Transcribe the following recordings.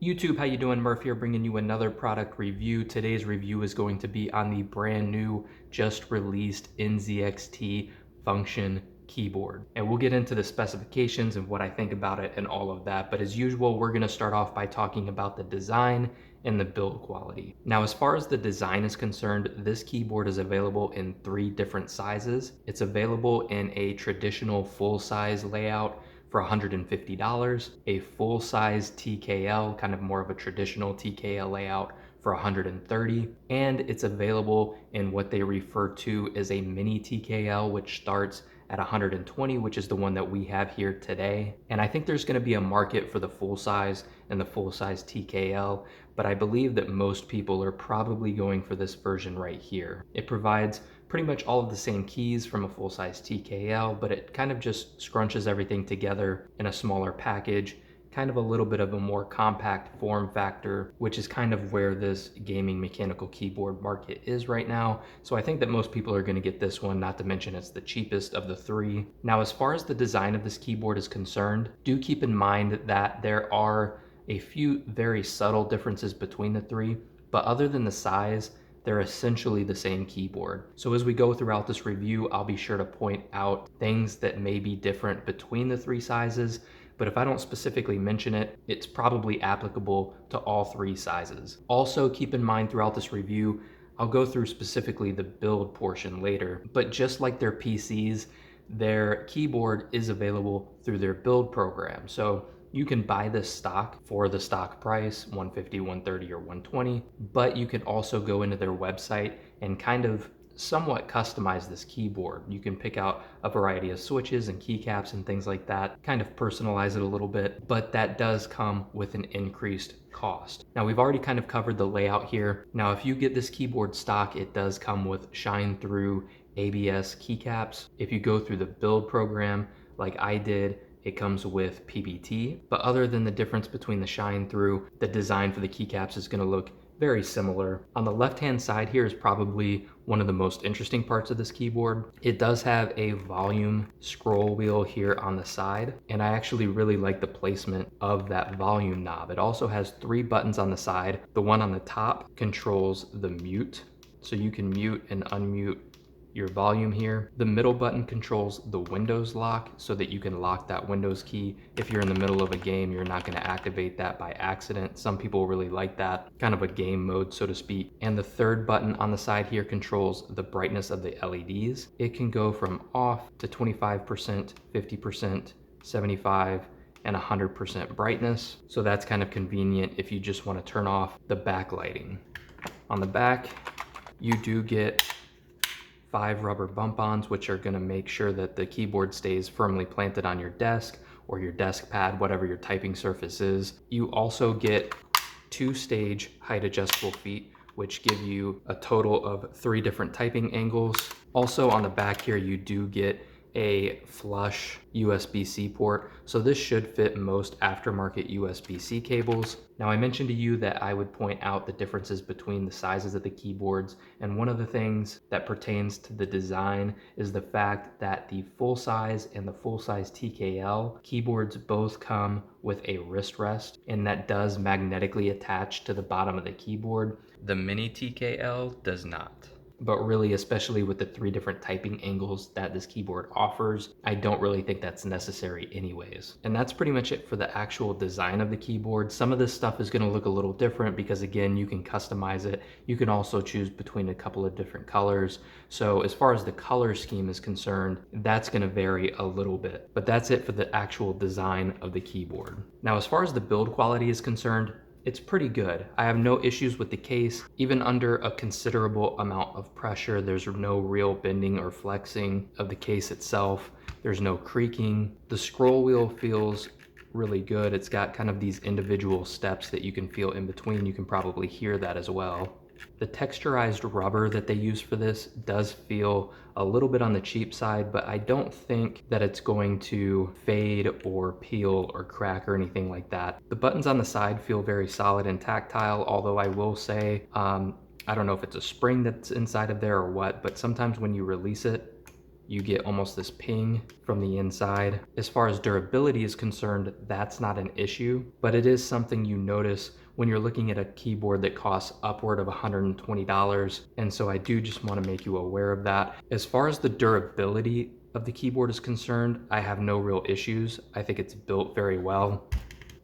YouTube, how you doing? Murph here, bringing you another product review. Today's review is going to be on the brand new, just released NZXT Function keyboard. And we'll get into the specifications and what I think about it and all of that. But as usual, we're gonna start off by talking about the design and the build quality. Now, as far as the design is concerned, this keyboard is available in 3 different sizes. It's available in a traditional full-size layout for $150, a full-size TKL, kind of more of a traditional TKL layout, for $130, and it's available in what they refer to as a mini TKL, which starts at $120, which is the one that we have here today. And I think there's going to be a market for the full size and the full size TKL, but I believe that most people are probably going for this version right here. It provides pretty much all of the same keys from a full-size TKL, but it kind of just scrunches everything together in a smaller package, kind of a little bit of a more compact form factor, which is kind of where this gaming mechanical keyboard market is right now. So I think that most people are going to get this one, not to mention it's the cheapest of the 3. Now, as far as the design of this keyboard is concerned, do keep in mind that there are a few very subtle differences between the 3, but other than the size, they're essentially the same keyboard. So as we go throughout this review, I'll be sure to point out things that may be different between the 3 sizes, but if I don't specifically mention it, it's probably applicable to all 3 sizes. Also, keep in mind throughout this review, I'll go through specifically the build portion later, but just like their PCs, their keyboard is available through their build program. So you can buy this stock for the stock price, $150, $130, or $120, but you can also go into their website and kind of somewhat customize this keyboard. You can pick out a variety of switches and keycaps and things like that, kind of personalize it a little bit, but that does come with an increased cost. Now, we've already kind of covered the layout here. Now, if you get this keyboard stock, it does come with shine through ABS keycaps. If you go through the build program like I did, it comes with PBT, but other than the difference between the shine through, the design for the keycaps is going to look very similar. On the left-hand side here is probably one of the most interesting parts of this keyboard. It does have a volume scroll wheel here on the side, and I actually really like the placement of that volume knob. It also has 3 buttons on the side. The one on the top controls the mute, so you can mute and unmute your volume here. The middle button controls the Windows lock so that you can lock that Windows key. If you're in the middle of a game, you're not going to activate that by accident. Some people really like that, kind of a game mode, so to speak. And the 3rd button on the side here controls the brightness of the LEDs. It can go from off to 25%, 50%, 75%, and 100% brightness. So that's kind of convenient if you just want to turn off the backlighting. On the back, you do get 5 rubber bump-ons, which are going to make sure that the keyboard stays firmly planted on your desk or your desk pad, whatever your typing surface is. You also get 2 stage height adjustable feet, which give you a total of 3 different typing angles. Also on the back here, you do get a flush USB-C port, so this should fit most aftermarket USB-C cables. Now, I mentioned to you that I would point out the differences between the sizes of the keyboards, and one of the things that pertains to the design is the fact that the full size and the full size TKL keyboards both come with a wrist rest, and that does magnetically attach to the bottom of the keyboard. The mini TKL does not. But really, especially with the 3 different typing angles that this keyboard offers, I don't really think that's necessary anyways. And that's pretty much it for the actual design of the keyboard. Some of this stuff is going to look a little different because, again, you can customize it. You can also choose between a couple of different colors. So as far as the color scheme is concerned, that's going to vary a little bit. But that's it for the actual design of the keyboard. Now, as far as the build quality is concerned, it's pretty good. I have no issues with the case. Even under a considerable amount of pressure, there's no real bending or flexing of the case itself. There's no creaking. The scroll wheel feels really good. It's got kind of these individual steps that you can feel in between. You can probably hear that as well. The texturized rubber that they use for this does feel a little bit on the cheap side, but I don't think that it's going to fade or peel or crack or anything like that. The buttons on the side feel very solid and tactile, although I will say, I don't know if it's a spring that's inside of there or what, but sometimes when you release it, you get almost this ping from the inside. As far as durability is concerned, that's not an issue, but it is something you notice when you're looking at a keyboard that costs upward of $120. And so I do just want to make you aware of that. As far as the durability of the keyboard is concerned, I have no real issues. I think it's built very well.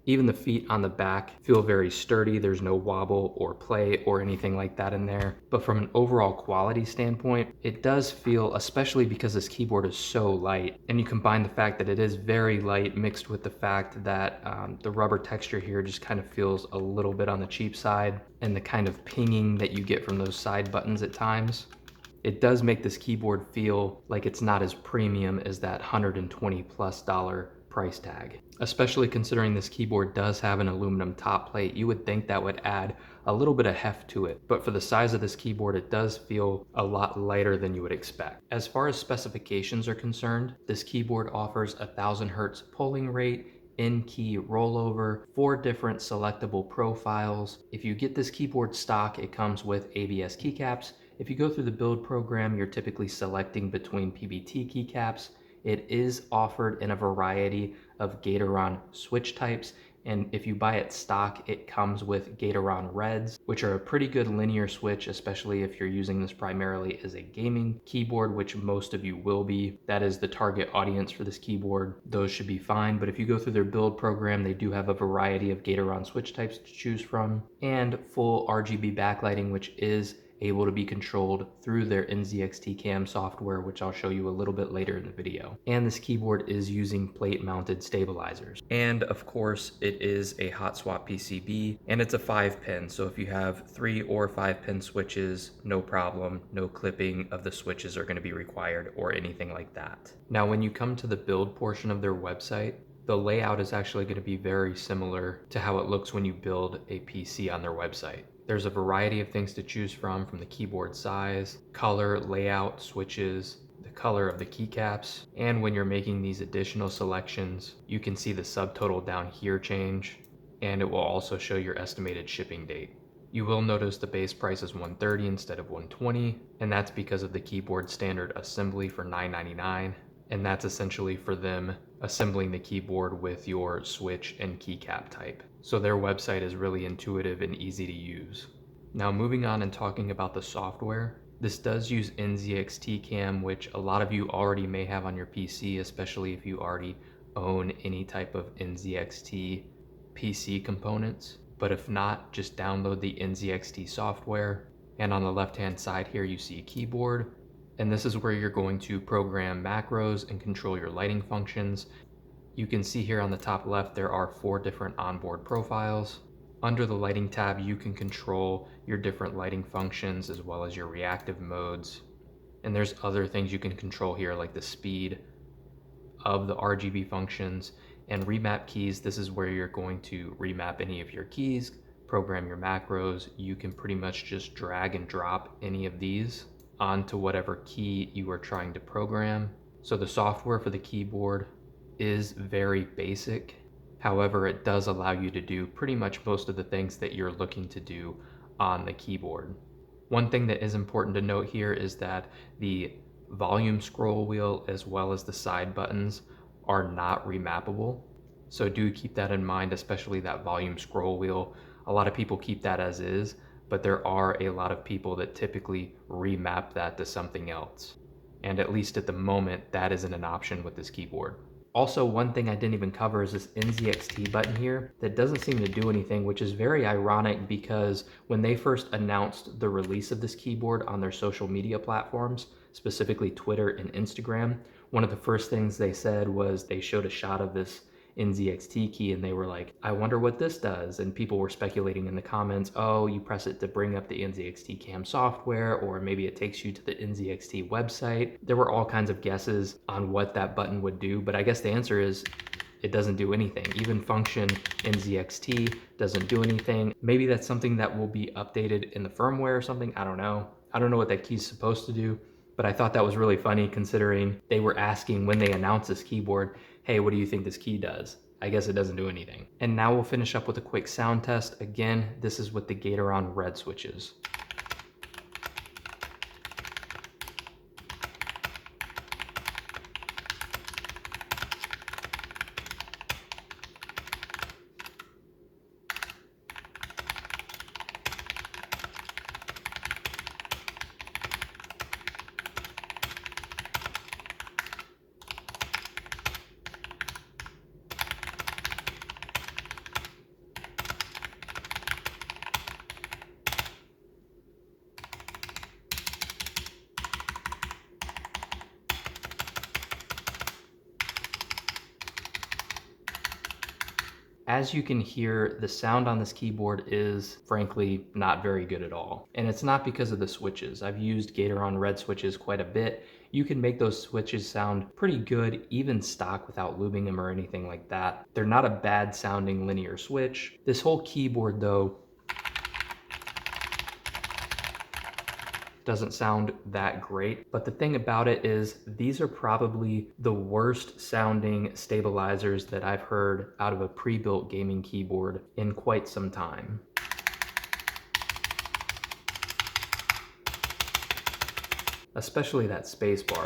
Even the feet on the back feel very sturdy. There's no wobble or play or anything like that in there. But from an overall quality standpoint, it does feel, especially because this keyboard is so light, and you combine the fact that it is very light mixed with the fact that the rubber texture here just kind of feels a little bit on the cheap side, and the kind of pinging that you get from those side buttons at times. It does make this keyboard feel like it's not as premium as that $120+ price tag. Especially considering this keyboard does have an aluminum top plate, you would think that would add a little bit of heft to it. But for the size of this keyboard, it does feel a lot lighter than you would expect. As far as specifications are concerned, this keyboard offers 1000 Hz polling rate, in-key rollover, 4 different selectable profiles. If you get this keyboard stock, it comes with ABS keycaps. If you go through the build program, you're typically selecting between PBT keycaps. It is offered in a variety of Gatoron switch types, and if you buy it stock, it comes with Gatoron Reds, which are a pretty good linear switch, especially if you're using this primarily as a gaming keyboard, which most of you will be. That is the target audience for this keyboard. Those should be fine, but if you go through their build program, they do have a variety of Gatoron switch types to choose from, and full RGB backlighting, which is able to be controlled through their NZXT CAM software, which I'll show you a little bit later in the video. And this keyboard is using plate mounted stabilizers. And of course, it is a hot swap PCB, and it's a 5-pin. So if you have 3 or 5-pin switches, no problem. No clipping of the switches are going to be required or anything like that. Now, when you come to the build portion of their website, the layout is actually going to be very similar to how it looks when you build a PC on their website. There's a variety of things to choose from the keyboard size, color, layout, switches, the color of the keycaps, and when you're making these additional selections, you can see the subtotal down here change, and it will also show your estimated shipping date. You will notice the base price is $130 instead of $120, and that's because of the keyboard standard assembly for $9.99, and that's essentially for them assembling the keyboard with your switch and keycap type. So their website is really intuitive and easy to use. Now moving on and talking about the software, this does use NZXT CAM, which a lot of you already may have on your PC, especially if you already own any type of NZXT PC components. But if not, just download the NZXT software. And on the left-hand side here, you see a keyboard. And this is where you're going to program macros and control your lighting functions. You can see here on the top left, there are 4 different onboard profiles. Under the lighting tab, you can control your different lighting functions as well as your reactive modes. And there's other things you can control here, like the speed of the RGB functions and remap keys. This is where you're going to remap any of your keys, program your macros. You can pretty much just drag and drop any of these onto whatever key you are trying to program. So the software for the keyboard is very basic. However, it does allow you to do pretty much most of the things that you're looking to do on the keyboard. One thing that is important to note here is that the volume scroll wheel as well as the side buttons are not remappable. So do keep that in mind, especially that volume scroll wheel. A lot of people keep that as is, but there are a lot of people that typically remap that to something else. And at least at the moment, that isn't an option with this keyboard. Also, one thing I didn't even cover is this NZXT button here that doesn't seem to do anything, which is very ironic because when they first announced the release of this keyboard on their social media platforms, specifically Twitter and Instagram, one of the first things they said was they showed a shot of this NZXT key and they were like, I wonder what this does. And people were speculating in the comments, oh, you press it to bring up the NZXT CAM software, or maybe it takes you to the NZXT website. There were all kinds of guesses on what that button would do, but I guess the answer is it doesn't do anything. Even function NZXT doesn't do anything. Maybe that's something that will be updated in the firmware or something. I don't know. I don't know what that key's supposed to do, but I thought that was really funny considering they were asking when they announced this keyboard, hey, what do you think this key does? I guess it doesn't do anything. And now we'll finish up with a quick sound test. Again, this is with the Gatoron Red switches. As you can hear, the sound on this keyboard is frankly not very good at all. And it's not because of the switches. I've used Gatoron Red switches quite a bit. You can make those switches sound pretty good, even stock, without lubing them or anything like that. They're not a bad sounding linear switch. This whole keyboard though doesn't sound that great. But the thing about it is these are probably the worst sounding stabilizers that I've heard out of a pre-built gaming keyboard in quite some time. Especially that space bar,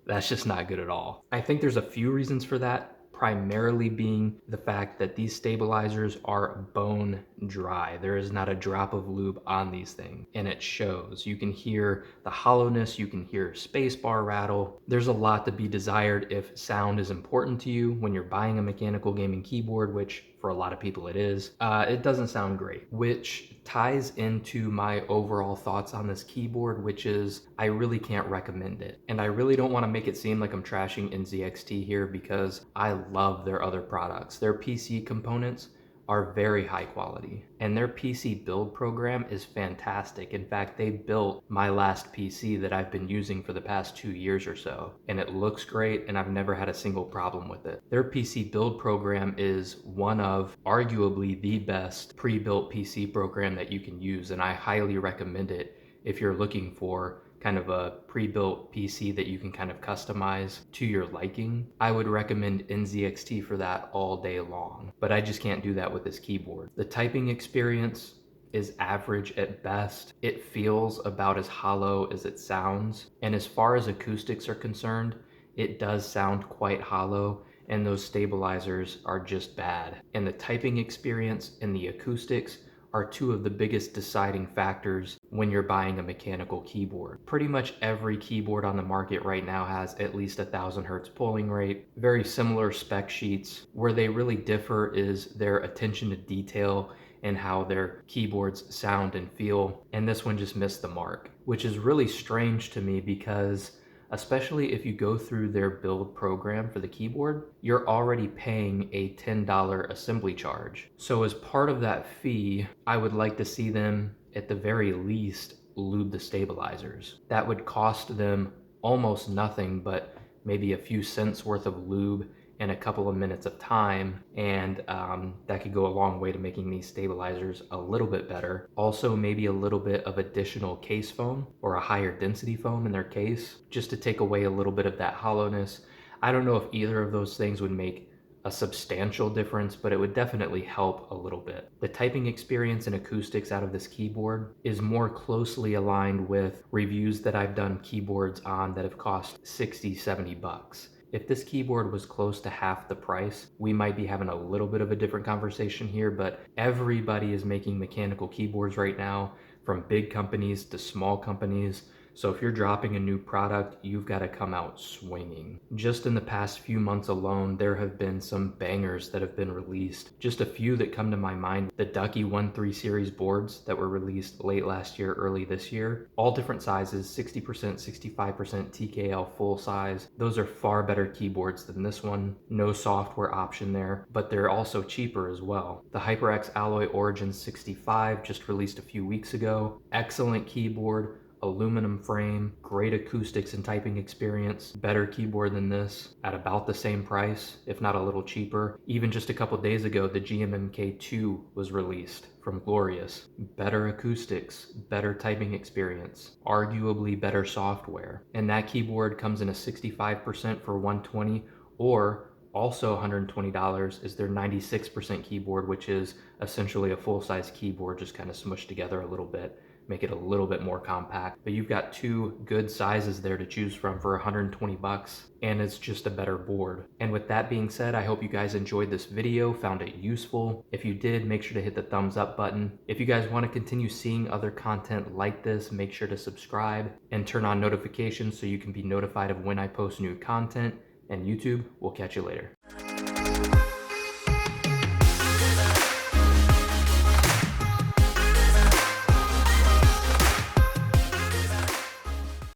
that's just not good at all. I think there's a few reasons for that, primarily being the fact that these stabilizers are bone dry. There is not a drop of lube on these things, and it shows. You can hear the hollowness, you can hear spacebar rattle. There's a lot to be desired if sound is important to you when you're buying a mechanical gaming keyboard, which for a lot of people it is. It doesn't sound great, which ties into my overall thoughts on this keyboard, which is I really can't recommend it. And I really don't want to make it seem like I'm trashing NZXT here, because I love their other products. Their PC components are very high quality, and their PC build program is fantastic. In fact, they built my last PC that I've been using for the past 2 years or so, and it looks great, and I've never had a single problem with it. Their PC build program is one of arguably the best pre-built PC program that you can use, and I highly recommend it if you're looking for kind of a pre-built PC that you can kind of customize to your liking. I would recommend NZXT for that all day long, but I just can't do that with this keyboard. The typing experience is average at best. It feels about as hollow as it sounds, and as far as acoustics are concerned, it does sound quite hollow, and those stabilizers are just bad. And the typing experience and the acoustics are two of the biggest deciding factors when you're buying a mechanical keyboard. Pretty much every keyboard on the market right now has at least 1000 hertz polling rate, very similar spec sheets. Where they really differ is their attention to detail and how their keyboards sound and feel, and this one just missed the mark, which is really strange to me, because especially if you go through their build program for the keyboard, you're already paying a $10 assembly charge. So as part of that fee, I would like to see them at the very least lube the stabilizers. That would cost them almost nothing, but maybe a few cents worth of lube and a couple of minutes of time, and that could go a long way to making these stabilizers a little bit better. Also, maybe a little bit of additional case foam or a higher density foam in their case, just to take away a little bit of that hollowness. I don't know if either of those things would make a substantial difference, but it would definitely help a little bit. The typing experience and acoustics out of this keyboard is more closely aligned with reviews that I've done keyboards on that have cost 60, 70 bucks. If this keyboard was close to half the price, we might be having a little bit of a different conversation here, but everybody is making mechanical keyboards right now, from big companies to small companies. So if you're dropping a new product, you've got to come out swinging. Just in the past few months alone, there have been some bangers that have been released. Just a few that come to my mind: the Ducky 1.3 series boards that were released late last year, early this year. All different sizes, 60%, 65% TKL full size. Those are far better keyboards than this one. No software option there, but they're also cheaper as well. The HyperX Alloy Origin 65 just released a few weeks ago. Excellent keyboard, aluminum frame, great acoustics and typing experience, better keyboard than this at about the same price, if not a little cheaper. Even just a couple days ago, the GMMK2 was released from Glorious. Better acoustics, better typing experience, arguably better software. And that keyboard comes in a 65% for $120, or also $120 is their 96% keyboard, which is essentially a full-size keyboard just kind of smushed together a little bit, make it a little bit more compact. But you've got two good sizes there to choose from for 120 bucks, and it's just a better board. And with that being said, I hope you guys enjoyed this video, found it useful. If you did, make sure to hit the thumbs up button. If you guys want to continue seeing other content like this, make sure to subscribe and turn on notifications so you can be notified of when I post new content. And YouTube, we'll catch you later.